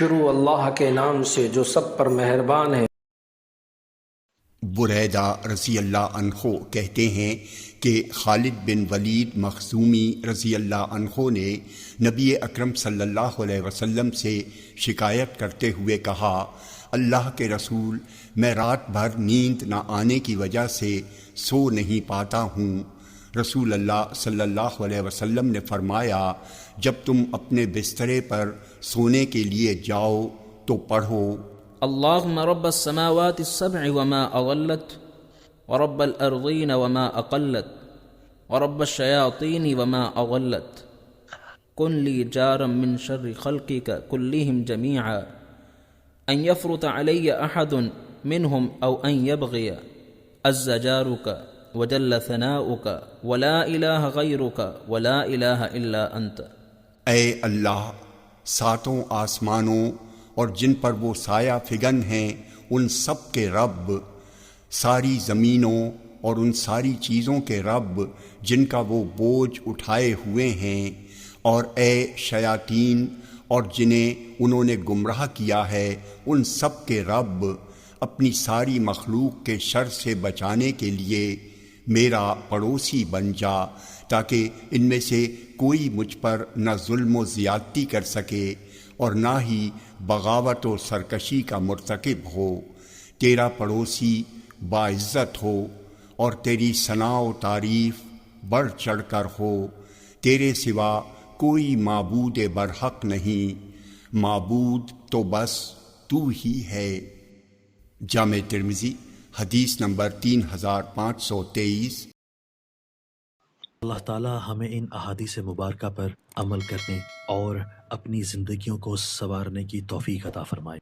شروع اللہ کے نام سے جو سب پر مہربان ہے۔ بریدہ رضی اللہ عنہ کہتے ہیں کہ خالد بن ولید مخزومی رضی اللہ عنہ نے نبی اکرم صلی اللہ علیہ وسلم سے شکایت کرتے ہوئے کہا، اللہ کے رسول، میں رات بھر نیند نہ آنے کی وجہ سے سو نہیں پاتا ہوں۔ رسول اللہ صلی اللہ علیہ وسلم نے فرمایا، جب تم اپنے بسترے پر سونے کے لیے جاؤ تو پڑھو، اللهم رب السماوات السبع وما أضلت ورب الأرضين وما أقلت ورب الشياطين وما أضلت كن لي جارا من شر خلقك كلهم جميعا أن يفرط علي أحد منهم أو أن يبغي عز جارك وجل ثناؤك ولا إله غيرك ولا إله إلا أنت۔ اے اللہ، ساتوں آسمانوں اور جن پر وہ سایہ فگن ہیں ان سب کے رب، ساری زمینوں اور ان ساری چیزوں کے رب جن کا وہ بوجھ اٹھائے ہوئے ہیں، اور اے شیاطین اور جنہیں انہوں نے گمراہ کیا ہے ان سب کے رب، اپنی ساری مخلوق کے شر سے بچانے کے لیے میرا پڑوسی بن جا، تاکہ ان میں سے کوئی مجھ پر نہ ظلم و زیادتی کر سکے اور نہ ہی بغاوت و سرکشی کا مرتکب ہو۔ تیرا پڑوسی باعزت ہو اور تیری ثنا و تعریف بڑھ چڑھ کر ہو، تیرے سوا کوئی معبود برحق نہیں، معبود تو بس تو ہی ہے۔ جامع ترمذی حدیث نمبر 3523۔ اللہ تعالی ہمیں ان احادیث مبارکہ پر عمل کرنے اور اپنی زندگیوں کو سنوارنے کی توفیق عطا فرمائے۔